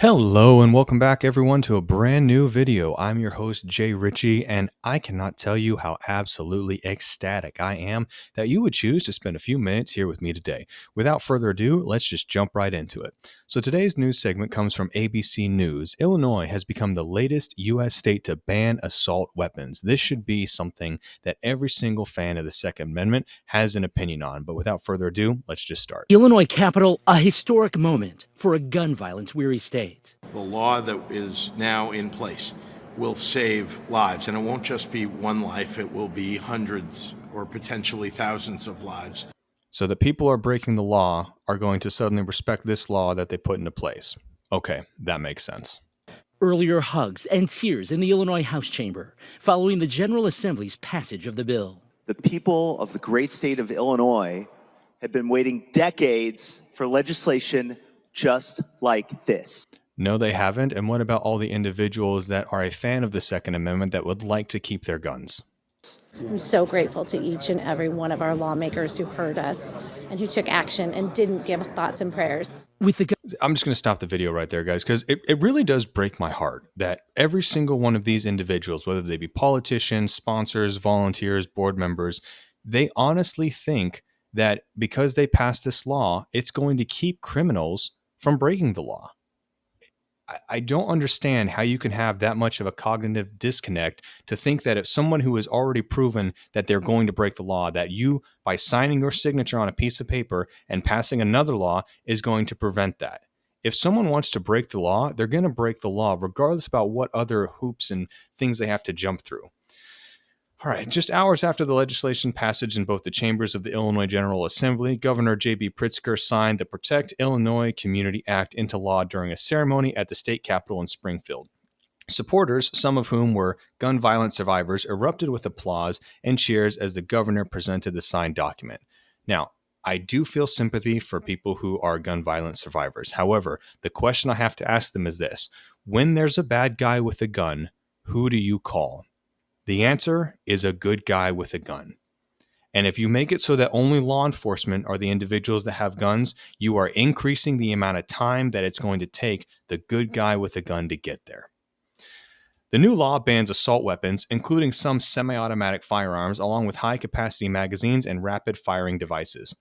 Hello and welcome back everyone to a brand new video. I'm your host Jay Ritchie, and I cannot tell you how absolutely ecstatic I am that you would choose to spend a few minutes here with me today. Without further ado, let's just jump right into it. So today's news segment comes from ABC News. Illinois has become the latest US state to ban assault weapons. This should be something that every single fan of the Second Amendment has an opinion on, but without further ado, let's just start. Illinois Capitol, a historic moment for a gun violence-weary state. The law that is now in place will save lives, and it won't just be one life, it will be hundreds or potentially thousands of lives. So the people who are breaking the law are going to suddenly respect this law that they put into place. Okay, that makes sense. Earlier hugs and tears in the Illinois House chamber following the General Assembly's passage of the bill. The people of the great state of Illinois have been waiting decades for legislation just like this. No, they haven't. And what about all the individuals that are a fan of the Second Amendment that would like to keep their guns? I'm so grateful to each and every one of our lawmakers who heard us and who took action and didn't give thoughts and prayers. I'm just going to stop the video right there, guys, because it really does break my heart that every single one of these individuals, whether they be politicians, sponsors, volunteers, board members, they honestly think that because they passed this law, it's going to keep criminals from breaking the law. I don't understand how you can have that much of a cognitive disconnect to think that if someone who has already proven that they're going to break the law, that you, by signing your signature on a piece of paper and passing another law, is going to prevent that. If someone wants to break the law, they're going to break the law, regardless about what other hoops and things they have to jump through. All right, just hours after the legislation passage in both the chambers of the Illinois General Assembly, Governor J.B. Pritzker signed the Protect Illinois Community Act into law during a ceremony at the state capitol in Springfield. Supporters, some of whom were gun violence survivors, erupted with applause and cheers as the governor presented the signed document. Now, I do feel sympathy for people who are gun violence survivors. However, the question I have to ask them is this: when there's a bad guy with a gun, who do you call? The answer is a good guy with a gun. And if you make it so that only law enforcement are the individuals that have guns, you are increasing the amount of time that it's going to take the good guy with a gun to get there. The new law bans assault weapons, including some semi-automatic firearms, along with high-capacity magazines and rapid-firing devices.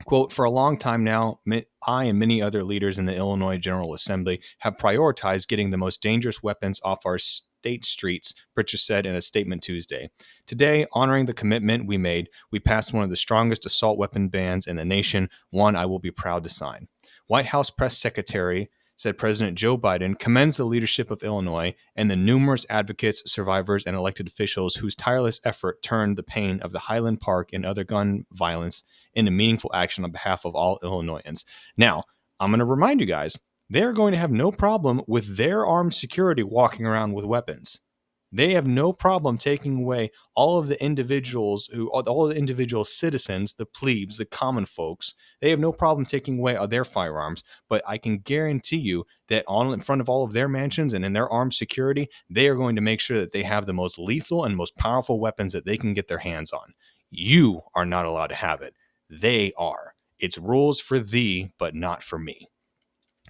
Quote, for a long time now, I and many other leaders in the Illinois General Assembly have prioritized getting the most dangerous weapons off our state streets, Pritzker said in a statement Tuesday. Today, honoring the commitment we made, we passed one of the strongest assault weapon bans in the nation, one I will be proud to sign. White House Press Secretary said President Joe Biden commends the leadership of Illinois and the numerous advocates, survivors, and elected officials whose tireless effort turned the pain of the Highland Park and other gun violence into meaningful action on behalf of all Illinoisans. Now, I'm going to remind you guys, they're going to have no problem with their armed security walking around with weapons. They have no problem taking away all of the individuals all the individual citizens, the plebes, the common folks. They have no problem taking away their firearms, but I can guarantee you that in front of all of their mansions and in their armed security, they are going to make sure that they have the most lethal and most powerful weapons that they can get their hands on. You are not allowed to have it. They are. It's rules for thee, but not for me.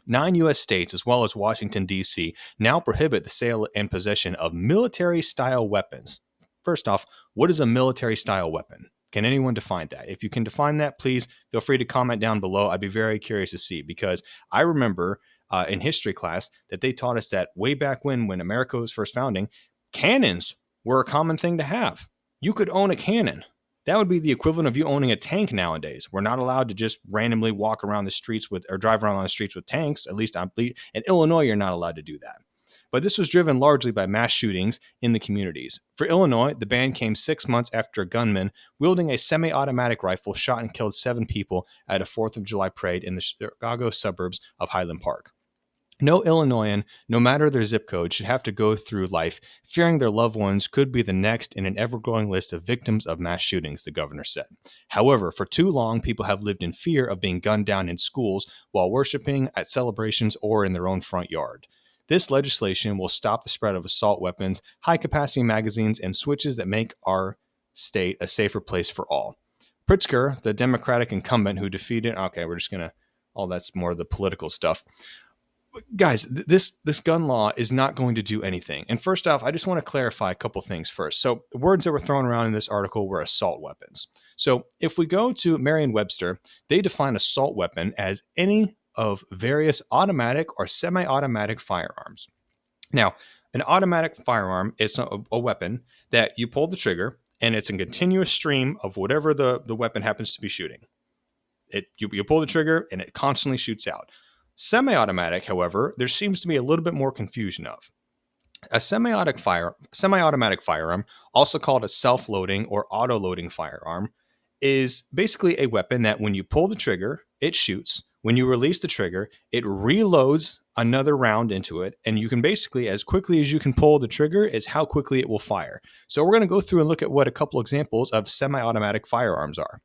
9 U.S. states, as well as Washington, D.C., now prohibit the sale and possession of military-style weapons. First off, what is a military-style weapon? Can anyone define that? If you can define that, please feel free to comment down below. I'd be very curious to see, because I remember in history class that they taught us that way back when America was first founding, cannons were a common thing to have. You could own a cannon. That would be the equivalent of you owning a tank nowadays. We're not allowed to just randomly walk around the streets or drive around on the streets with tanks. At least in Illinois, you're not allowed to do that. But this was driven largely by mass shootings in the communities. For Illinois, the ban came 6 months after a gunman wielding a semi-automatic rifle shot and killed 7 people at a 4th of July parade in the Chicago suburbs of Highland Park. No Illinoisan, no matter their zip code, should have to go through life fearing their loved ones could be the next in an ever-growing list of victims of mass shootings, the governor said. However, for too long, people have lived in fear of being gunned down in schools while worshiping at celebrations or in their own front yard. This legislation will stop the spread of assault weapons, high-capacity magazines, and switches that make our state a safer place for all. Pritzker, the Democratic incumbent who defeated... Okay, we're just going to... All that's more of the political stuff. Guys, this gun law is not going to do anything. And first off, I just want to clarify a couple things first. So the words that were thrown around in this article were assault weapons. So if we go to Merriam-Webster, they define assault weapon as any of various automatic or semi-automatic firearms. Now, an automatic firearm is a weapon that you pull the trigger and it's a continuous stream of whatever the weapon happens to be shooting. You pull the trigger and it constantly shoots out. Semi-automatic, however, there seems to be a little bit more confusion of. A semi-automatic firearm, also called a self-loading or auto-loading firearm, is basically a weapon that when you pull the trigger, it shoots. When you release the trigger, it reloads another round into it, and you can basically, as quickly as you can pull the trigger, is how quickly it will fire. So we're going to go through and look at what a couple examples of semi-automatic firearms are.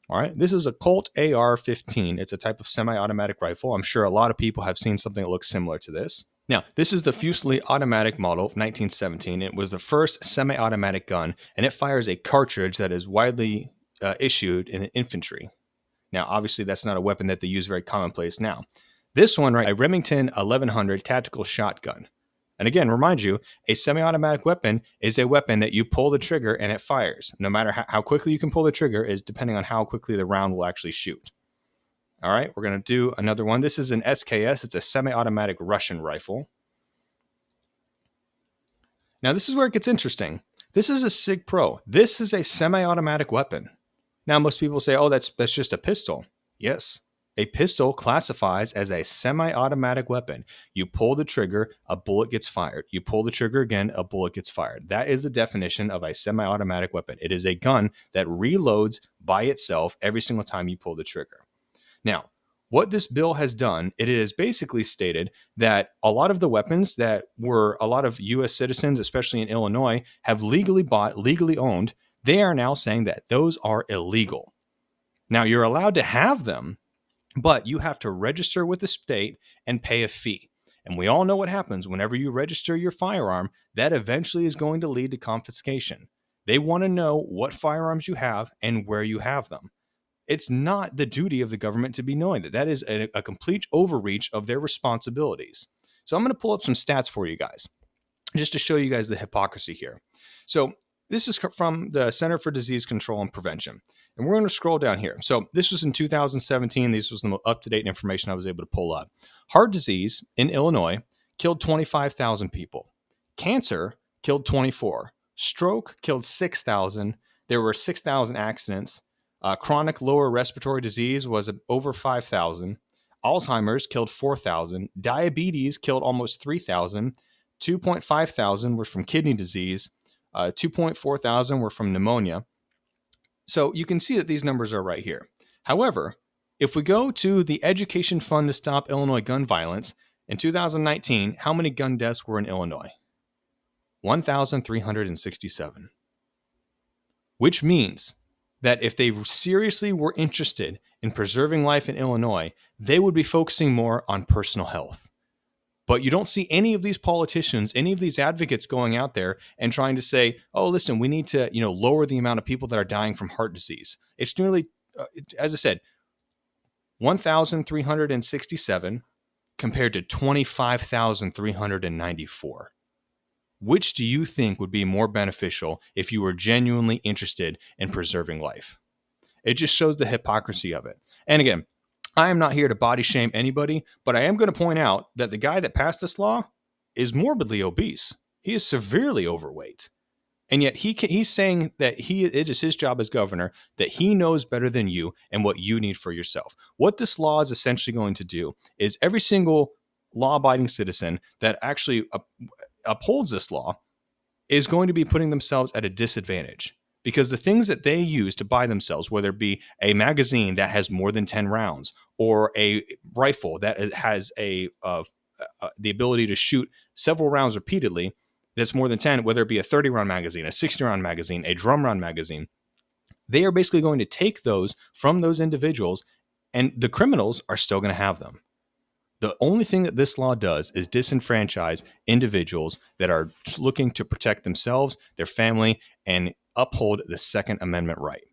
All right, this is a Colt AR-15. It's a type of semi-automatic rifle. I'm sure a lot of people have seen something that looks similar to this. Now, this is the Fusilier automatic model of 1917. It was the first semi-automatic gun, and it fires a cartridge that is widely issued in infantry. Now, obviously, that's not a weapon that they use very commonplace now. This one, right, a Remington 1100 tactical shotgun. And again, remind you, a semi-automatic weapon is a weapon that you pull the trigger and it fires. No matter how quickly you can pull the trigger is depending on how quickly the round will actually shoot. All right, we're going to do another one. This is an SKS. It's a semi-automatic Russian rifle. Now, this is where it gets interesting. This is a SIG Pro. This is a semi-automatic weapon. Now, most people say, oh, that's just a pistol. Yes, a pistol classifies as a semi-automatic weapon. You pull the trigger, a bullet gets fired. You pull the trigger again, a bullet gets fired. That is the definition of a semi-automatic weapon. It is a gun that reloads by itself every single time you pull the trigger. Now, what this bill has done, it is basically stated that a lot of the weapons that were a lot of U.S. citizens, especially in Illinois, have legally bought, legally owned, they are now saying that those are illegal. Now, you're allowed to have them, but you have to register with the state and pay a fee. And we all know what happens whenever you register your firearm, that eventually is going to lead to confiscation. They want to know what firearms you have and where you have them. It's not the duty of the government to be knowing that. That is a complete overreach of their responsibilities. So I'm going to pull up some stats for you guys, just to show you guys the hypocrisy here. So this is from the Center for Disease Control and Prevention. And we're going to scroll down here. So this was in 2017. This was the most up-to-date information I was able to pull up. Heart disease in Illinois killed 25,000 people. Cancer killed 24. Stroke killed 6,000. There were 6,000 accidents. Chronic lower respiratory disease was over 5,000. Alzheimer's killed 4,000. Diabetes killed almost 3,000. 2.5 thousand were from kidney disease. 2.4 thousand were from pneumonia. So you can see that these numbers are right here. However, if we go to the Education Fund to Stop Illinois Gun Violence, in 2019, how many gun deaths were in Illinois? 1,367. Which means that if they seriously were interested in preserving life in Illinois, they would be focusing more on personal health. But you don't see any of these politicians, any of these advocates going out there and trying to say, oh, listen, we need to, lower the amount of people that are dying from heart disease. It's nearly, as I said, 1,367 compared to 25,394. Which do you think would be more beneficial if you were genuinely interested in preserving life? It just shows the hypocrisy of it. And again, I am not here to body shame anybody, but I am going to point out that the guy that passed this law is morbidly obese. He is severely overweight. And yet he's saying that it is his job as governor, that he knows better than you and what you need for yourself. What this law is essentially going to do is every single law-abiding citizen that actually upholds this law is going to be putting themselves at a disadvantage. Because the things that they use to buy themselves, whether it be a magazine that has more than 10 rounds or a rifle that has the ability to shoot several rounds repeatedly, that's more than 10, whether it be a 30-round magazine, a 60-round magazine, a drum round magazine, they are basically going to take those from those individuals, and the criminals are still going to have them. The only thing that this law does is disenfranchise individuals that are looking to protect themselves, their family, and uphold the Second Amendment right.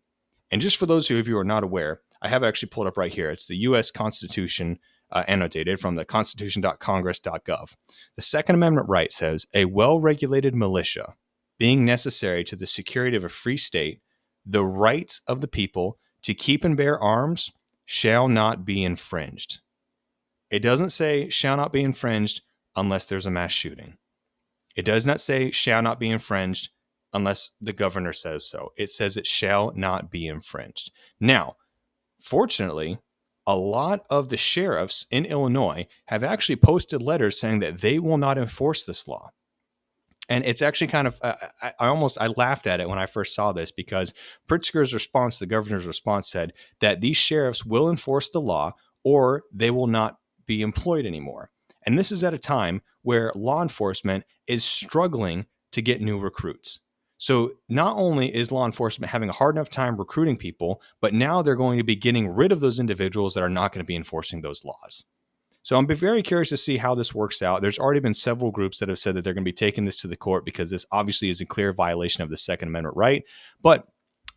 And just for those of you who are not aware, I have actually pulled up right here. It's the U.S. Constitution annotated from the constitution.congress.gov. The Second Amendment right says a well-regulated militia being necessary to the security of a free state, the rights of the people to keep and bear arms shall not be infringed. It doesn't say shall not be infringed unless there's a mass shooting. It does not say shall not be infringed unless the governor says so. It says it shall not be infringed. Now, fortunately, a lot of the sheriffs in Illinois have actually posted letters saying that they will not enforce this law. And it's actually kind of, I laughed at it when I first saw this, because Pritzker's response, the governor's response, said that these sheriffs will enforce the law or they will not be employed anymore. And this is at a time where law enforcement is struggling to get new recruits. So not only is law enforcement having a hard enough time recruiting people, but now they're going to be getting rid of those individuals that are not going to be enforcing those laws. So I'm very curious to see how this works out. There's already been several groups that have said that they're going to be taking this to the court because this obviously is a clear violation of the Second Amendment right. But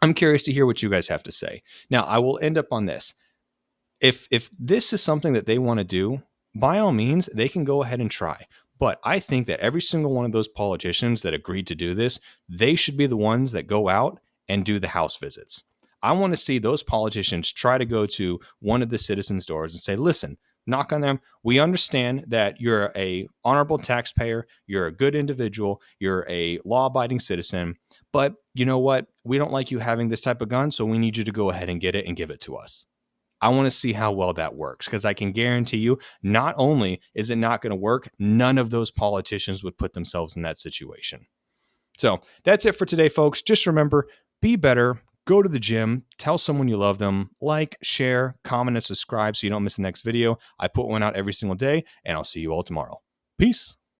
I'm curious to hear what you guys have to say. Now, I will end up on this. If this is something that they want to do, by all means, they can go ahead and try. But I think that every single one of those politicians that agreed to do this, they should be the ones that go out and do the house visits. I want to see those politicians try to go to one of the citizens' doors and say, listen, knock on them. We understand that you're a honorable taxpayer, you're a good individual, you're a law-abiding citizen, but you know what? We don't like you having this type of gun, so we need you to go ahead and get it and give it to us. I want to see how well that works, because I can guarantee you, not only is it not going to work, none of those politicians would put themselves in that situation. So that's it for today, folks. Just remember, be better, go to the gym, tell someone you love them, like, share, comment, and subscribe so you don't miss the next video. I put one out every single day, and I'll see you all tomorrow. Peace.